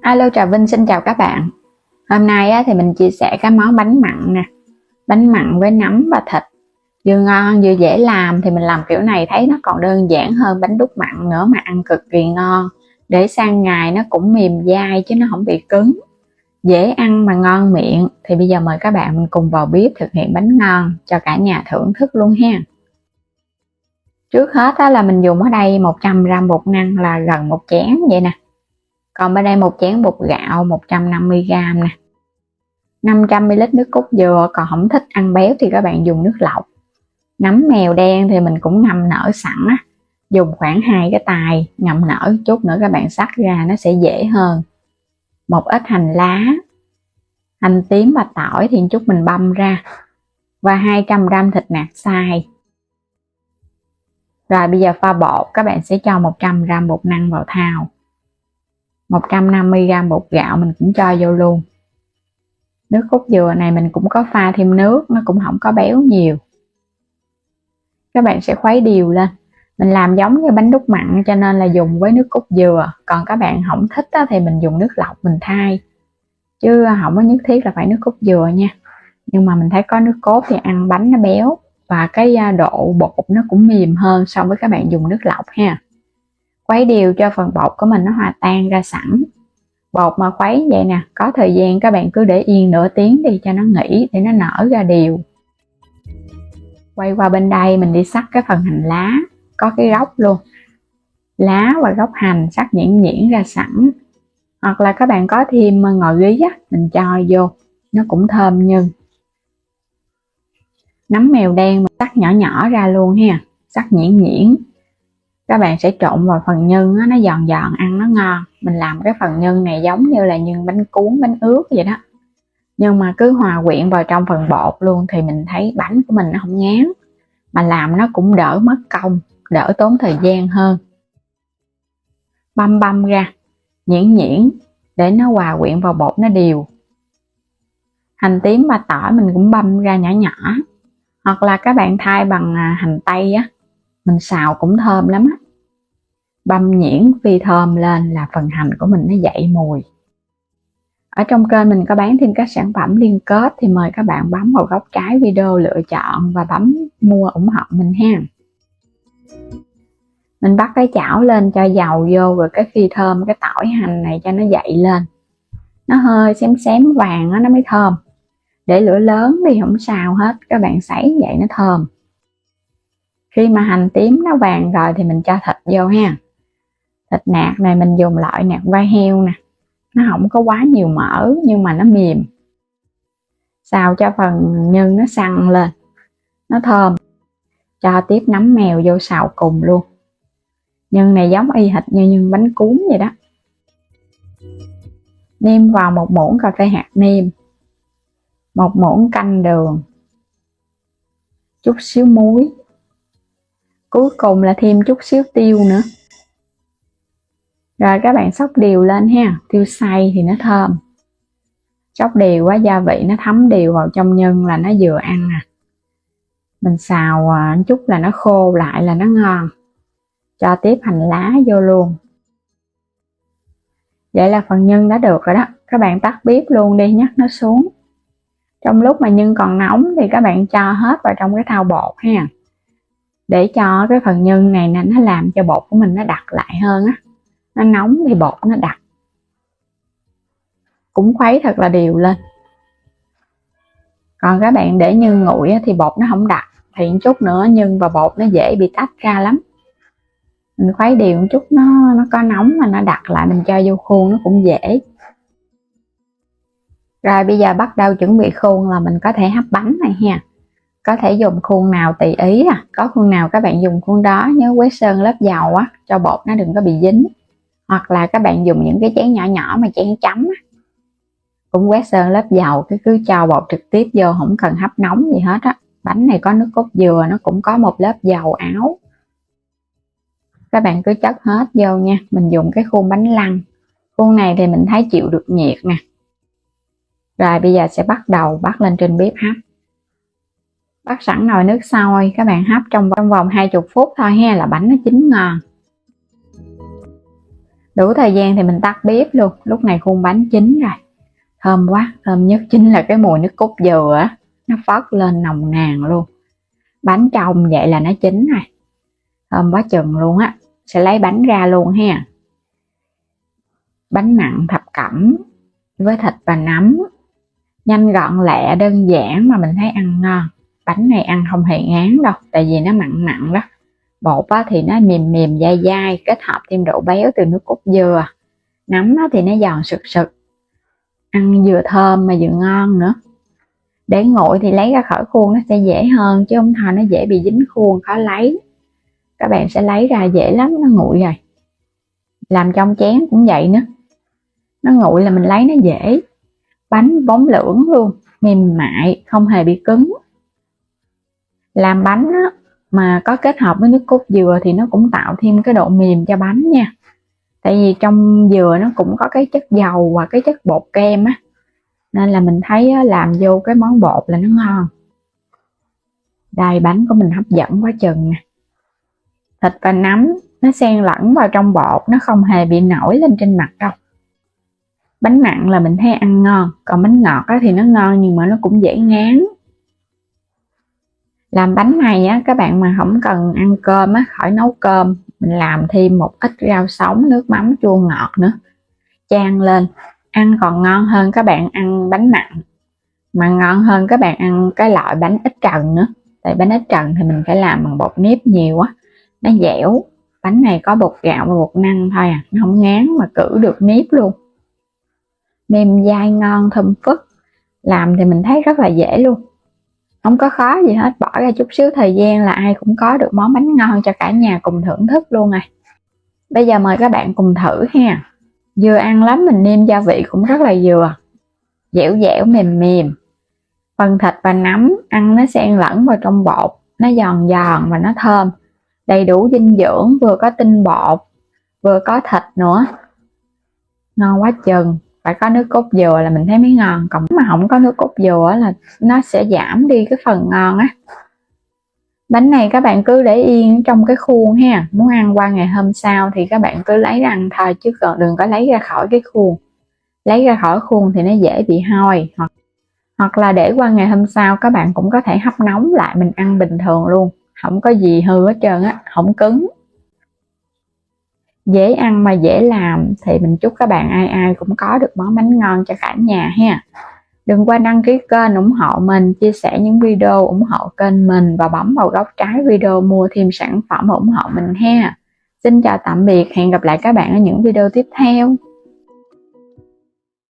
Alo, Trà Vinh xin chào các bạn. Hôm nay thì mình chia sẻ cái món bánh mặn nè. Bánh mặn với nấm và thịt. Vừa ngon vừa dễ làm, thì mình làm kiểu này thấy nó còn đơn giản hơn bánh đúc mặn nữa mà ăn cực kỳ ngon. Để sang ngày nó cũng mềm dai chứ nó không bị cứng. Dễ ăn mà ngon miệng. Thì bây giờ mời các bạn mình cùng vào bếp thực hiện bánh ngon cho cả nhà thưởng thức luôn ha. Trước hết là mình dùng ở đây 100g bột năng là gần một chén vậy nè. Còn bên đây một chén bột gạo 150g nè. 500ml nước cốt dừa, còn không thích ăn béo thì các bạn dùng nước lọc. Nấm mèo đen thì mình cũng ngâm nở sẵn á, dùng khoảng 2 cái tài ngâm nở chút nữa các bạn xắt ra nó sẽ dễ hơn. Một ít hành lá, hành tím và tỏi thì chút mình băm ra, và 200g thịt nạc xay. Rồi bây giờ pha bột, các bạn sẽ cho 100g bột năng vào thau, 150g bột gạo mình cũng cho vô luôn. Nước cốt dừa này mình cũng có pha thêm nước, nó cũng không có béo nhiều. Các bạn sẽ khuấy đều lên. Mình làm giống như bánh đúc mặn cho nên là dùng với nước cốt dừa. Còn các bạn không thích thì mình dùng nước lọc mình thay, chứ không có nhất thiết là phải nước cốt dừa nha. Nhưng mà mình thấy có nước cốt thì ăn bánh nó béo, và cái độ bột nó cũng mềm hơn so với các bạn dùng nước lọc ha. Khuấy đều cho phần bột của mình nó hòa tan ra sẵn. Bột mà khuấy vậy nè, có thời gian các bạn cứ để yên nửa tiếng đi cho nó nghỉ, để nó nở ra đều. Quay qua bên đây mình đi xắt cái phần hành lá, có cái gốc luôn. Lá và gốc hành xắt nhuyễn nhuyễn ra sẵn. Hoặc là các bạn có thêm ngò rí á, mình cho vô, nó cũng thơm nhân. Nấm mèo đen mình cắt nhỏ nhỏ ra luôn ha, cắt nhuyễn nhuyễn. Các bạn sẽ trộn vào phần nhân á, nó giòn giòn ăn nó ngon. Mình làm cái phần nhân này giống như là nhân bánh cuốn, bánh ướt vậy đó, nhưng mà cứ hòa quyện vào trong phần bột luôn thì mình thấy bánh của mình nó không ngán, mà làm nó cũng đỡ mất công, đỡ tốn thời gian hơn. Băm ra nhuyễn nhuyễn để nó hòa quyện vào bột nó đều. Hành tím và tỏi mình cũng băm ra nhỏ nhỏ, hoặc là các bạn thay bằng hành tây á, mình xào cũng thơm lắm á. Băm nhuyễn phi thơm lên là phần hành của mình nó dậy mùi. Ở trong kênh mình có bán thêm các sản phẩm liên kết, thì mời các bạn bấm vào góc trái video lựa chọn và bấm mua ủng hộ mình ha. Mình bắt cái chảo lên cho dầu vô, rồi cái phi thơm cái tỏi hành này cho nó dậy lên. Nó hơi xém xém vàng đó, nó mới thơm. Để lửa lớn đi không sao hết, các bạn sấy vậy nó thơm. Khi mà hành tím nó vàng rồi thì mình cho thịt vô ha. Thịt nạc này mình dùng loại nạc vai heo nè, nó không có quá nhiều mỡ nhưng mà nó mềm. Xào cho phần nhân nó săn lên, nó thơm. Cho tiếp nấm mèo vô xào cùng luôn. Nhân này giống y hệt như nhân bánh cuốn vậy đó. Nêm vào 1 muỗng cà phê hạt nêm, 1 muỗng canh đường, chút xíu muối, cuối cùng là thêm chút xíu tiêu nữa. Rồi các bạn xóc đều lên ha, tiêu xay thì nó thơm. Xóc đều quá, gia vị nó thấm đều vào trong nhân là nó vừa ăn nè. Mình xào chút là nó khô lại là nó ngon. Cho tiếp hành lá vô luôn. Vậy là phần nhân đã được rồi đó. Các bạn tắt bếp luôn đi, nhắc nó xuống. Trong lúc mà nhân còn nóng thì các bạn cho hết vào trong cái thau bột ha, để cho cái phần nhân này nè, nó làm cho bột của mình nó đặc lại hơn á. Nó nóng thì bột nó đặc. Cũng khuấy thật là đều lên. Còn các bạn để nhân nguội thì bột nó không đặc, thì chút nữa nhân và bột nó dễ bị tách ra lắm. Mình khuấy đều một chút, nó có nóng mà nó đặc lại, mình cho vô khuôn nó cũng dễ. Rồi bây giờ bắt đầu chuẩn bị khuôn là mình có thể hấp bánh này ha. Có thể dùng khuôn nào tùy ý có khuôn nào các bạn dùng khuôn đó, nhớ quét sơn lớp dầu á, cho bột nó đừng có bị dính. Hoặc là các bạn dùng những cái chén nhỏ nhỏ mà chén chấm cũng quét sơn lớp dầu, cứ cho bột trực tiếp vô, không cần hấp nóng gì hết á. Bánh này có nước cốt dừa, nó cũng có một lớp dầu áo. Các bạn cứ chất hết vô nha. Mình dùng cái khuôn bánh lăng. Khuôn này thì mình thấy chịu được nhiệt nè. Rồi bây giờ sẽ bắt đầu bắt lên trên bếp hấp. Bắt sẵn nồi nước sôi, các bạn hấp trong vòng 20 phút thôi ha, là bánh nó chín ngon. Đủ thời gian thì mình tắt bếp luôn. Lúc này khuôn bánh chín rồi, thơm quá. Thơm nhất chính là cái mùi nước cốt dừa á, nó phớt lên nồng nàn luôn. Bánh trong vậy là nó chín rồi, thơm quá chừng luôn á. Sẽ lấy bánh ra luôn ha. Bánh mặn thập cẩm với thịt và nấm, nhanh gọn lẹ đơn giản mà mình thấy ăn ngon. Bánh này ăn không hề ngán đâu, tại vì nó mặn mặn đó. Bột á thì nó mềm mềm dai dai, kết hợp thêm độ béo từ nước cốt dừa. Nấm á thì nó giòn sực sực, ăn vừa thơm mà vừa ngon nữa. Để nguội thì lấy ra khỏi khuôn nó sẽ dễ hơn, chứ không thôi nó dễ bị dính khuôn, khó lấy. Các bạn sẽ lấy ra dễ lắm, nó nguội rồi. Làm trong chén cũng vậy nữa, nó nguội là mình lấy nó dễ. Bánh bóng lưỡng luôn, mềm mại, không hề bị cứng. Làm bánh á, mà có kết hợp với nước cốt dừa thì nó cũng tạo thêm cái độ mềm cho bánh nha. Tại vì trong dừa nó cũng có cái chất dầu và cái chất bột kem á, nên là mình thấy làm vô cái món bột là nó ngon. Đây, bánh của mình hấp dẫn quá chừng nè. Thịt và nấm nó xen lẫn vào trong bột, nó không hề bị nổi lên trên mặt đâu. Bánh mặn là mình thấy ăn ngon, còn bánh ngọt thì nó ngon nhưng mà nó cũng dễ ngán. Làm bánh này á, các bạn mà không cần ăn cơm á, khỏi nấu cơm, mình làm thêm một ít rau sống, nước mắm chua ngọt nữa, chan lên, ăn còn ngon hơn các bạn ăn bánh mặn. Mà ngon hơn các bạn ăn cái loại bánh ít trần nữa. Tại bánh ít trần thì mình phải làm bằng bột nếp nhiều á, nó dẻo. Bánh này có bột gạo và bột năng thôi à, nó không ngán mà cử được nếp luôn. Mềm dai ngon thơm phức. Làm thì mình thấy rất là dễ luôn, không có khó gì hết. Bỏ ra chút xíu thời gian là ai cũng có được món bánh ngon cho cả nhà cùng thưởng thức luôn rồi. Bây giờ mời các bạn cùng thử ha. Vừa ăn lắm, mình nêm gia vị cũng rất là vừa, dẻo dẻo mềm mềm. Phần thịt và nấm ăn nó xen lẫn vào trong bột, nó giòn giòn và nó thơm, đầy đủ dinh dưỡng, vừa có tinh bột vừa có thịt nữa, ngon quá chừng. Phải có nước cốt dừa là mình thấy mới ngon, còn mà không có nước cốt dừa là nó sẽ giảm đi cái phần ngon á. Bánh này các bạn cứ để yên trong cái khuôn ha, muốn ăn qua ngày hôm sau thì các bạn cứ lấy ra ăn thôi, chứ còn đừng có lấy ra khỏi cái khuôn. Lấy ra khỏi khuôn thì nó dễ bị hôi, hoặc là để qua ngày hôm sau các bạn cũng có thể hấp nóng lại mình ăn bình thường luôn, không có gì hư hết trơn á, không cứng. Dễ ăn mà dễ làm thì mình chúc các bạn ai ai cũng có được món bánh ngon cho cả nhà ha. Đừng quên đăng ký kênh ủng hộ mình, chia sẻ những video ủng hộ kênh mình và bấm vào góc trái video mua thêm sản phẩm ủng hộ mình ha. Xin chào tạm biệt, hẹn gặp lại các bạn ở những video tiếp theo.